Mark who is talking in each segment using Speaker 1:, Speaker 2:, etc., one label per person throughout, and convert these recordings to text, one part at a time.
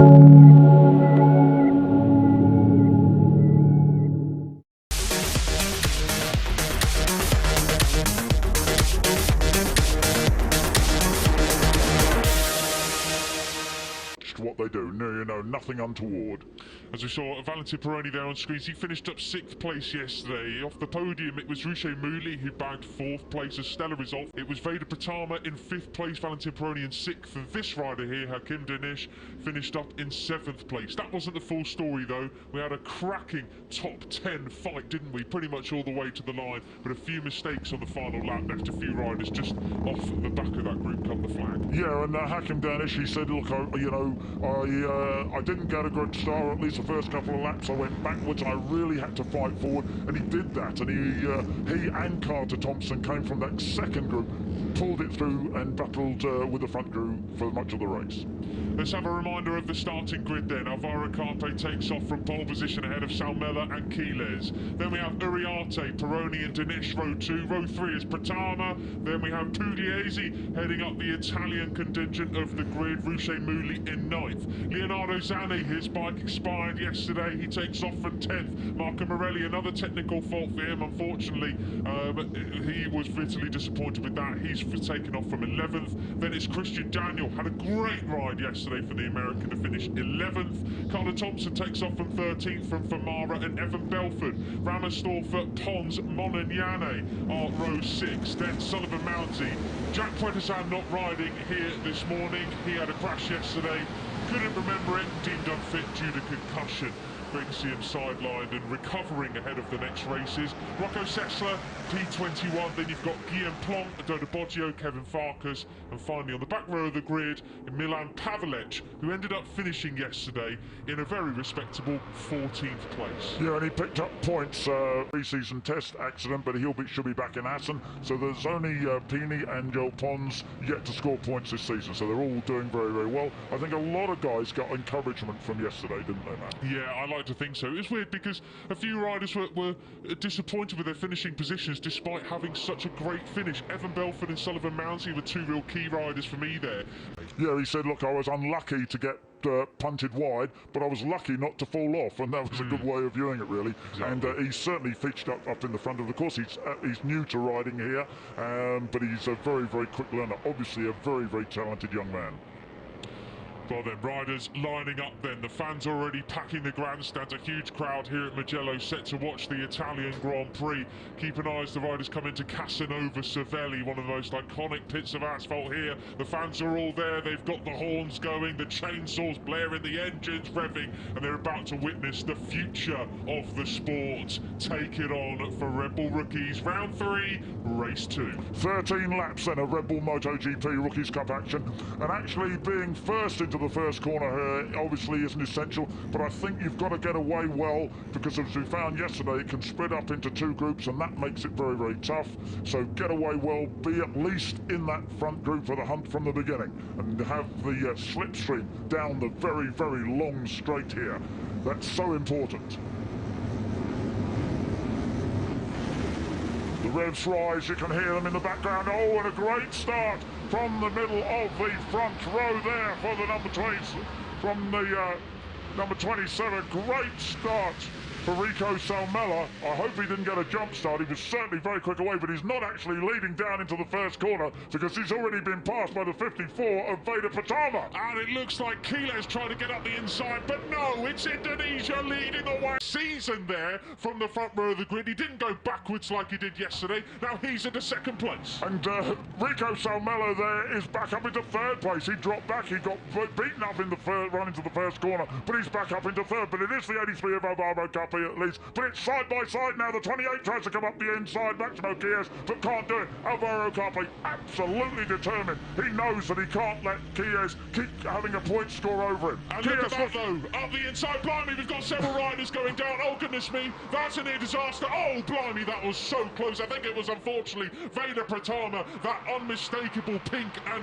Speaker 1: What they do, no, you know, nothing untoward.
Speaker 2: As we saw Valentin Peroni there on screens, he finished up 6th place yesterday. Off the podium, it was Ruche Mouli who bagged 4th place, a stellar result. It was Veda Pratama in 5th place, Valentin Peroni in 6th, and this rider here, Hakim Danish, finished up in 7th place. That wasn't the full story though. We had a cracking top 10 fight, didn't we? Pretty much all the way to the line, but a few mistakes on the final lap left a few riders just off the back of that group come the flag.
Speaker 1: Yeah, and Hakim Danish, he said, look, I didn't get a good start, at least the first couple of laps. I went backwards and I really had to fight forward, and he did that. And he and Carter Thompson came from that second group, pulled it through and battled with the front group for much of the race.
Speaker 2: Let's have a reminder of the starting grid then. Alvaro Carpe takes off from pole position ahead of Salmela and Quiles. Then we have Uriarte, Peroni and Danish, row 2. Row 3 is Pratama. Then we have Pugliese heading up the Italian contingent of the grid, Ruche Mouli in 9th. Leonardo Zanni, his bike expired yesterday. He takes off from 10th. Marco Morelli, another technical fault for him, unfortunately. He was bitterly disappointed with that. He's taken off from 11th. Then it's Christian Daniel, had a great ride yesterday for the American to finish 11th. Carter Thompson takes off from 13th from Famara and Evan Belford. Ramersdorfer, Pons, Monignane are row 6. Then Sullivan Mounsey. Jack Predesan not riding here this morning. He had a crash yesterday. Couldn't remember it, deemed unfit due to concussion. Great to see him sidelined and recovering ahead of the next races. Rocco Sessler, P21. Then you've got Guillaume Plonk, Dodo Boggio, Kevin Farkas, and finally on the back row of the grid, Milan Pavelec, who ended up finishing yesterday in a very respectable 14th place.
Speaker 1: Yeah, and he picked up points pre-season test accident, but should be back in Assen. So there's only Pini and Joel Pons yet to score points this season. So they're all doing very, very well. I think a lot of guys got encouragement from yesterday, didn't they, Matt?
Speaker 2: Yeah, I like to think so. It was weird because a few riders were disappointed with their finishing positions despite having such a great finish. Evan Belford and Sullivan Mounsey were two real key riders for me there.
Speaker 1: Yeah, he said, look, I was unlucky to get punted wide, but I was lucky not to fall off, and that was a good way of viewing it, really. Exactly. And he certainly featured up in the front of the course. He's new to riding here, but he's a very, very quick learner. Obviously a very, very talented young man.
Speaker 2: Well then, riders lining up then. The fans already packing the grandstands. A huge crowd here at Mugello set to watch the Italian Grand Prix. Keep an eye as the riders come into Casanova Cervelli, one of the most iconic pits of asphalt here. The fans are all there. They've got the horns going, the chainsaws blaring, the engines revving, and they're about to witness the future of the sport. Take it on for Red Bull Rookies. Round 3, race 2.
Speaker 1: 13 laps then of Red Bull MotoGP Rookies Cup action, and actually being first into the first corner here obviously isn't essential, but I think you've got to get away well, because as we found yesterday, it can spread up into 2 groups, and that makes it very, very tough. So get away well, be at least in that front group for the hunt from the beginning, and have the slipstream down the very, very long straight here. That's so important. The revs rise, you can hear them in the background. Oh, and a great start from the middle of the front row there for the number 20, from the number 27. Great start for Rico Salmela. I hope he didn't get a jump start. He was certainly very quick away, but he's not actually leading down into the first corner because he's already been passed by the 54 of Veda Pratama.
Speaker 2: And it looks like Quiles trying to get up the inside, but no, it's Indonesia leading the way. Season there from the front row of the grid. He didn't go backwards like he did yesterday. Now he's into second place.
Speaker 1: And Rico Salmela there is back up into third place. He dropped back. He got beaten up in the run into the first corner, but he's back up into third. But it is the 83 of Alvaro Carpe at least. But it's side by side now. The 28 tries to come up the inside. Maximo Quiles, but can't do it. Alvaro Carpe absolutely determined. He knows that he can't let Quiles keep having a point score over him.
Speaker 2: And look at that though. Up the inside. Blimey, we've got several riders going down. Oh goodness me. That's a near disaster. Oh blimey, that was so close. I think it was unfortunately Veda Pratama, that unmistakable pink and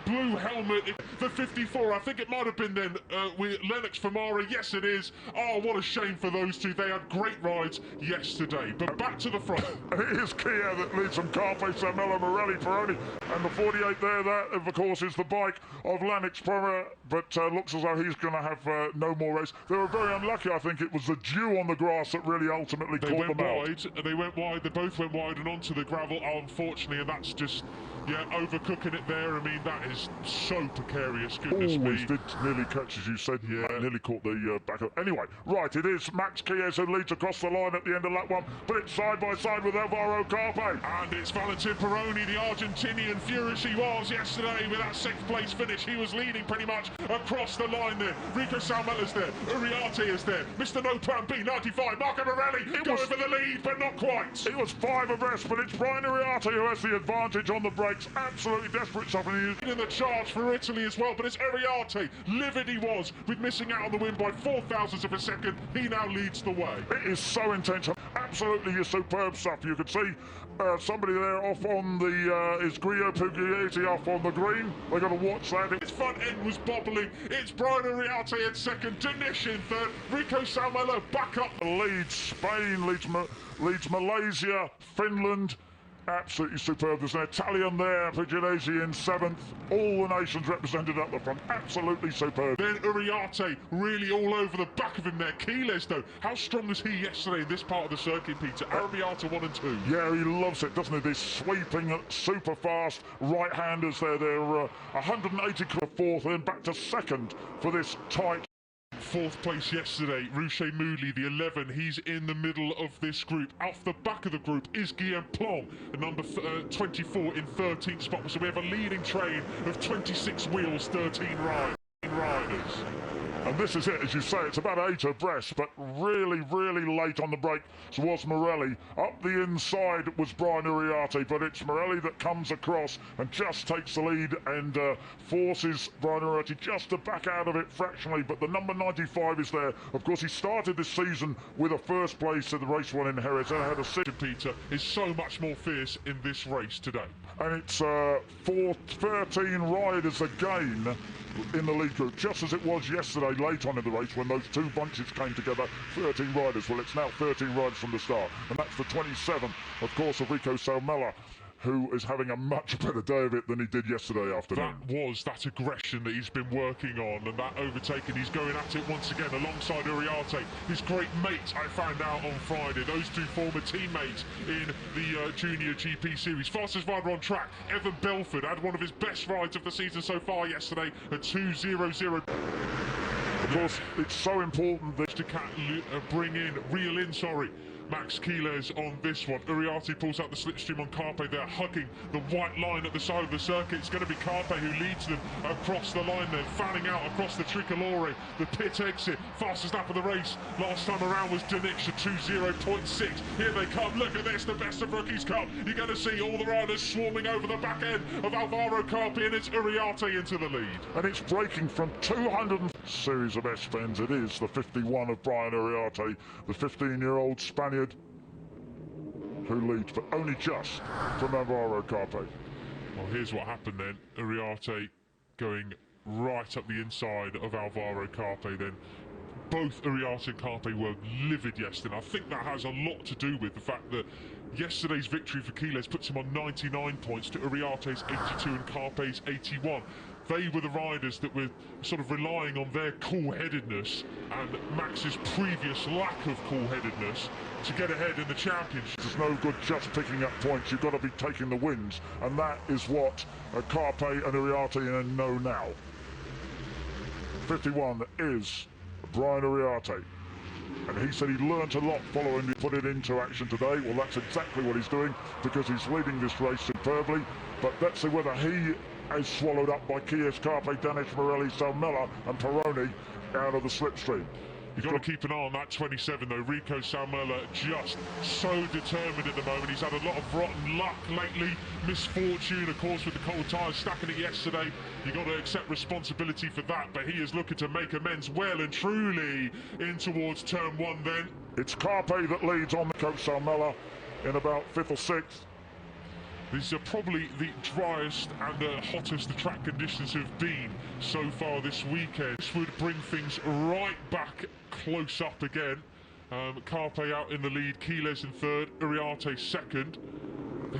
Speaker 2: blue helmet. The 54. I think it might have been then with Lennox Famara. Yes it is. Oh, what a shame for those two. They had great rides yesterday. But back to the front.
Speaker 1: It is Kia that leads from Carpe, Salmela, Morelli, Peroni. And the 48 there, that of course is the bike of Lanix Prora, but looks as though he's going to have no more race. They were very unlucky. I think it was the dew on the grass that really ultimately caught them out.
Speaker 2: They went wide, they both went wide and onto the gravel, unfortunately, and that's just, overcooking it there. I mean, that is so precarious, goodness me.
Speaker 1: Did nearly catch, as you said, nearly caught the back of. Anyway, right, it is Max Chies who leads across the line at the end of lap one, but it's side by side with Alvaro Carpe.
Speaker 2: And it's Valentin Peroni, the Argentinian, furious he was yesterday with that sixth place finish. He was leading pretty much across the line there. Rico Salmella's there, Uriarte is there, Mr. No Plan B, 95, Marco Morelli going for the lead, but not quite.
Speaker 1: It was 5 abreast, but it's Brian Uriarte who has the advantage on the brakes. Absolutely desperate stuff, and
Speaker 2: he's in the charge for Italy as well, but it's Uriarte. Livid he was with missing out on the win by 0.004 of a second. He now leads the way.
Speaker 1: It is so intense. Absolutely superb stuff. You can see somebody there off on the is Grillo Pugliese off on the green. They've got to watch that.
Speaker 2: His front end was bobbling. It's Brian Uriarte in second, Danish in third, Rico Salmela back up.
Speaker 1: Leads Spain, leads Malaysia, Finland. Absolutely superb. There's an Italian there, Pugliese in 7th. All the nations represented up the front. Absolutely superb.
Speaker 2: Then Uriarte really all over the back of him there. Keyless though, how strong was he yesterday in this part of the circuit, Peter? Uriarte 1 and 2.
Speaker 1: Yeah, he loves it, doesn't he? These sweeping, super fast right-handers there. They're 180 to 4th, then back to 2nd for this tight.
Speaker 2: 4th place yesterday, Ruche Mouli, the 11, he's in the middle of this group. Off the back of the group is Guillaume Plon, number 24 in 13th spot. So we have a leading train of 26 wheels, 13 riders.
Speaker 1: And this is it, as you say, it's about 8 abreast, but really, really late on the brakes was Morelli. Up the inside was Brian Uriarte, but it's Morelli that comes across and just takes the lead and forces Brian Uriarte just to back out of it fractionally, but the number 95 is there. Of course, he started this season with a first place at the race one in Jerez, and had a sit.
Speaker 2: Peter is so much more fierce in this race today.
Speaker 1: And it's 13 riders again in the lead group, just as it was yesterday late on in the race when those two bunches came together. 13 riders. Well, it's now 13 riders from the start, and that's the 27, of course, of Rico Salmela, who is having a much better day of it than he did yesterday afternoon.
Speaker 2: That aggression that he's been working on, and that overtaking, he's going at it once again alongside Uriarte, his great mate, I found out on Friday. Those two former teammates in the Junior GP Series. Fastest rider on track, Evan Belford, had one of his best rides of the season so far yesterday, a 2:00.
Speaker 1: Of course, it's so important that
Speaker 2: to reel in, Max Chiles on this one. Uriarte pulls out the slipstream on Carpe there, hugging the white line at the side of the circuit. It's going to be Carpe who leads them across the line there, fanning out across the Tricolore. The pit exit, fastest lap of the race last time around was Danish at 2:0.6. Here they come, look at this, the best of rookies come. You're going to see all the riders swarming over the back end of Alvaro Carpe, and it's Uriarte into the lead.
Speaker 1: And it's breaking from 200 series of S-Fens. It is the 51 of Brian Uriarte, the 15-year-old Spaniard who leads, but only just from Alvaro Carpe.
Speaker 2: Well, here's what happened then. Uriarte going right up the inside of Alvaro Carpe then. Both Uriarte and Carpe were livid yesterday. I think that has a lot to do with the fact that yesterday's victory for Chiles puts him on 99 points to Uriarte's 82 and Carpe's 81. They were the riders that were sort of relying on their cool-headedness and Max's previous lack of cool-headedness to get ahead in the championship.
Speaker 1: It's no good just picking up points, you've got to be taking the wins, and that is what Carpe and Uriarte know now. 51 is Brian Uriarte, and he said he learnt a lot following put it into action today. Well, that's exactly what he's doing, because he's leading this race superbly, but let's see whether he is swallowed up by Chies, Carpe, Danish, Morelli, Salmela and Peroni out of the slipstream.
Speaker 2: You've got to keep an eye on that 27 though. Rico Salmela just so determined at the moment. He's had a lot of rotten luck lately, misfortune of course with the cold tyres, stacking it yesterday. You've got to accept responsibility for that, but he is looking to make amends well and truly in towards turn 1 then.
Speaker 1: It's Carpe that leads on the coach Salmela in about 5th or 6th.
Speaker 2: These are probably the driest and the hottest the track conditions have been so far this weekend. This would bring things right back close up again. Carpe out in the lead, Chiles in 3rd, Uriarte 2nd.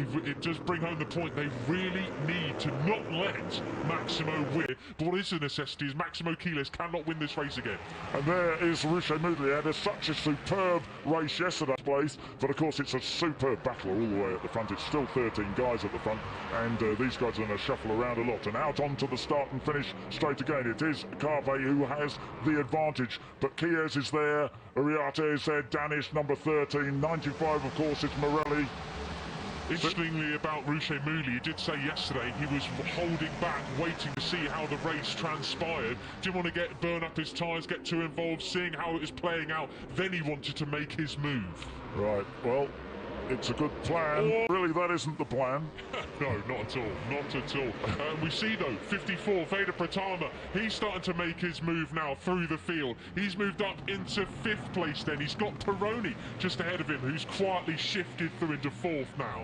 Speaker 2: it does bring home the point they really need to not let Maximo win. But what is a necessity is Maximo Quiles cannot win this race again.
Speaker 1: And there is Ruche Moodley. Had such a superb race yesterday, place, but of course it's a superb battle all the way at the front. It's still 13 guys at the front, and these guys are going to shuffle around a lot. And out onto the start and finish straight again. It is Carpe who has the advantage, but Quiles is there, Uriarte is there, Danish number 13, 95 of course it's Morelli.
Speaker 2: Interestingly about Ruche Moodley, he did say yesterday he was holding back, waiting to see how the race transpired. Didn't want to burn up his tyres, get too involved, seeing how it was playing out. Then he wanted to make his move.
Speaker 1: Right, well, it's a good plan. Really, that isn't the plan.
Speaker 2: No, not at all. Not at all. We see, though, 54, Veda Pratama. He's starting to make his move now through the field. He's moved up into 5th place then. He's got Peroni just ahead of him, who's quietly shifted through into 4th now.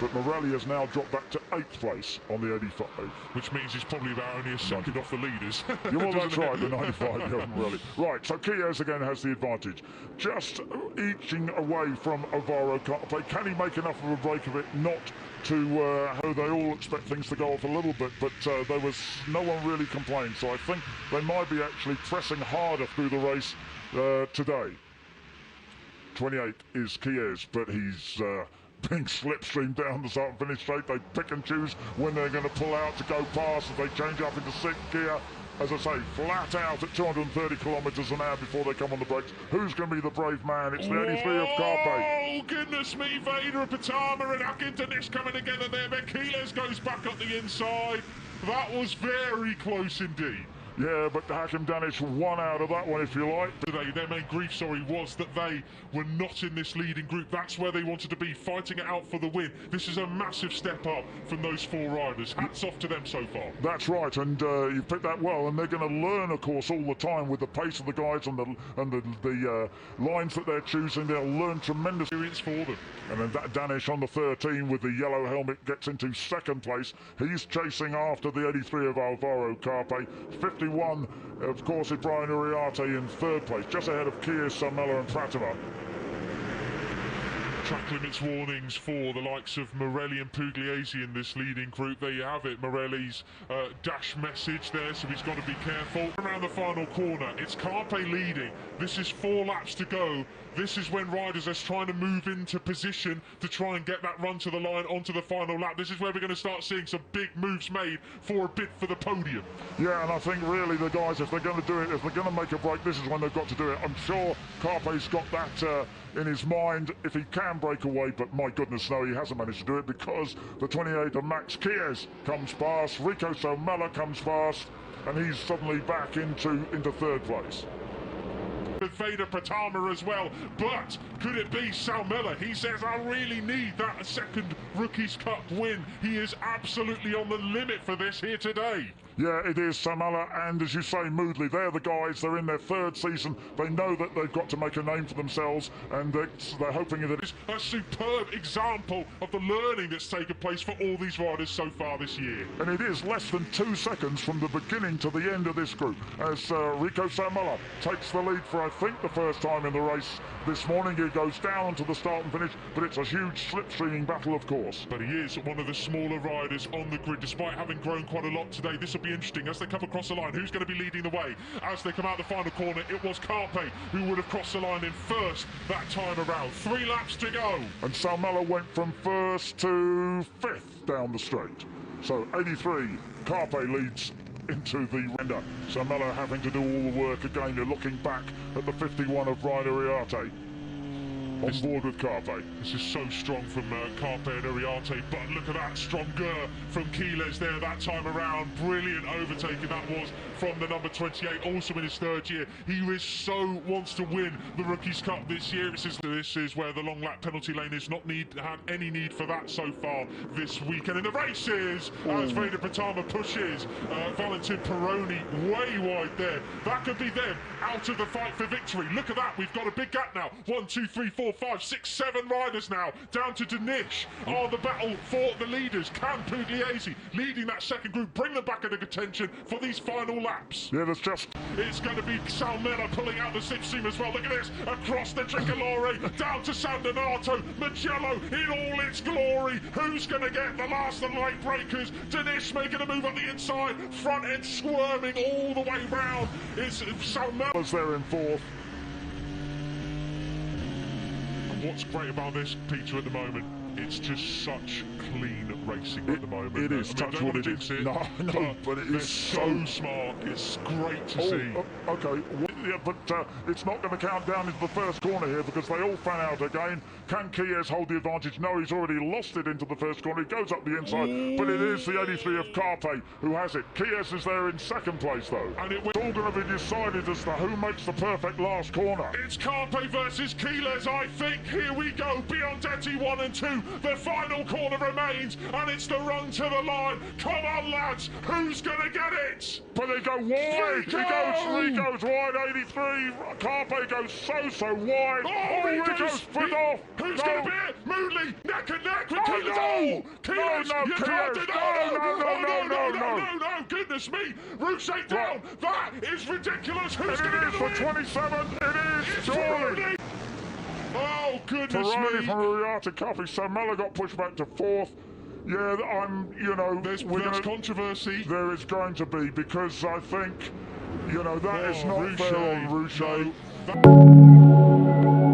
Speaker 1: But Morelli has now dropped back to 8th place on the 85.
Speaker 2: Which means he's probably about only a second off the leaders.
Speaker 1: Yeah, well, that's right, the 95, yeah, Morelli. Right, so Quiles again has the advantage. Just eaching away from Alvaro Carpe. Can he make enough of a break of it not to how they all expect things to go off a little bit, but there was no one really complained, so I think they might be actually pressing harder through the race today. 28 is Quiles, but he's being slipstreamed down the start and finish straight. They pick and choose when they're going to pull out to go past as they change up into 6th gear. As I say, flat out at 230 kilometres an hour before they come on the brakes. Who's going to be the brave man? It's the 83 of Carpe.
Speaker 2: Oh, goodness me, Veda Pratama and Akin Danish coming together there, but Quiles goes back up the inside. That was very close indeed.
Speaker 1: Yeah, but Hakim Danish won out of that one, if you like.
Speaker 2: Today, their main grief, was that they were not in this leading group. That's where they wanted to be, fighting it out for the win. This is a massive step up from those 4 riders. Hats off to them so far.
Speaker 1: That's right, and you've picked that well, and they're going to learn, of course, all the time with the pace of the guys and the lines that they're choosing. They'll learn tremendous
Speaker 2: experience for them.
Speaker 1: And then that Danish on the 13 with the yellow helmet gets into 2nd place. He's chasing after the 83 of Alvaro Carpe. 51, of course, is Brian Uriarte in 3rd place, just ahead of Quiles, Sarmella and Pratama.
Speaker 2: Track limits warnings for the likes of Morelli and Pugliese in this leading group. There you have it, Morelli's dash message there, so he's got to be careful. Around the final corner, it's Carpe leading. This is 4 laps to go. This is when riders are trying to move into position to try and get that run to the line onto the final lap. This is where we're going to start seeing some big moves made for a bid for the podium.
Speaker 1: Yeah, and I think really the guys, if they're going to do it, if they're going to make a break, this is when they've got to do it. I'm sure Carpe's got that in his mind if he can break away, but my goodness, no, he hasn't managed to do it because the 28 of Max Quiles comes past, Rico Somella comes past, and he's suddenly back into 3rd place.
Speaker 2: Veda Pratama as well, but could it be Salmella? He says, I really need that 2nd Rookies Cup win. He is absolutely on the limit for this here today.
Speaker 1: Yeah, it is Samala, and as you say, Moodley, they're the guys, they're in their 3rd season, they know that they've got to make a name for themselves, and they're hoping that
Speaker 2: it's a superb example of the learning that's taken place for all these riders so far this year.
Speaker 1: And it is less than 2 seconds from the beginning to the end of this group, as Rico Samala takes the lead for, I think, the first time in the race this morning. He goes down to the start and finish, but it's a huge slipstreaming battle, of course.
Speaker 2: But he is one of the smaller riders on the grid, despite having grown quite a lot today. This will be interesting as they come across the line. Who's going to be leading the way? As they come out the final corner, it was Carpe who would have crossed the line in 1st that time around. 3 laps to go.
Speaker 1: And Salmella went from 1st to 5th down the straight. So 83, Carpe leads into the render. Salmella having to do all the work again. You're looking back at the 51 of Brian Uriarte. On board with Carpe.
Speaker 2: This is so strong from Carpe and Uriarte, but look at that, stronger from Quiles there that time around. Brilliant overtaking that was from the number 28, also in his 3rd year. He wants to win the Rookies Cup this year. This is where the long lap penalty lane is not had any need for that so far this weekend. In the races, as Veda Pratama pushes Valentin Peroni way wide there. That could be them out of the fight for victory. Look at that, we've got a big gap now. 1, 2, 3, 4, 5, 6, 7 riders now, down to Dinesh. Oh, the battle for the leaders. Can Pugliese leading that second group bring them back into contention for these final laps?
Speaker 1: Yeah, there's just...
Speaker 2: It's going to be Salmela pulling out the sixth seam as well. Look at this, across the Tricolore, down to San Donato. Mugello in all its glory. Who's going to get the last of the late breakers? Dinesh making a move on the inside, front end squirming all the way round. It's Salmela's
Speaker 1: there in fourth.
Speaker 2: And what's great about this, Peter, at the moment, it's just such clean racing at the moment.
Speaker 1: It is, touch what it is. No, but it is
Speaker 2: so smart. It's great to see.
Speaker 1: Okay, yeah, but it's not going to count down into the first corner here because they all fan out again. Can Kies hold the advantage? No, he's already lost it into the first corner. He goes up the inside, but it is the 83 of Carpe who has it. Kies is there in second place, though. And it's all going to be decided as to who makes the perfect last corner.
Speaker 2: It's Carpe versus Kiles, I think. Here we go. Biondetti 1 and 2. The final corner remains, and it's the run to the line. Come on, lads. Who's going to get it?
Speaker 1: But they go wide. He goes wide, 83. Carpe goes so wide.
Speaker 2: Oh,
Speaker 1: Rico's split off.
Speaker 2: Who's going to be it? Moodley, neck and neck with Kiles.
Speaker 1: No,
Speaker 2: No, goodness me. Route down. That is ridiculous. Who's going to get
Speaker 1: for 27. It is surely.
Speaker 2: Oh, goodness
Speaker 1: Peroni
Speaker 2: me.
Speaker 1: from Uriarte Coffee. So Mella got pushed back to fourth. Yeah,
Speaker 2: There's controversy.
Speaker 1: There is going to be, because I think, that is not fair on Rouchet.
Speaker 2: No.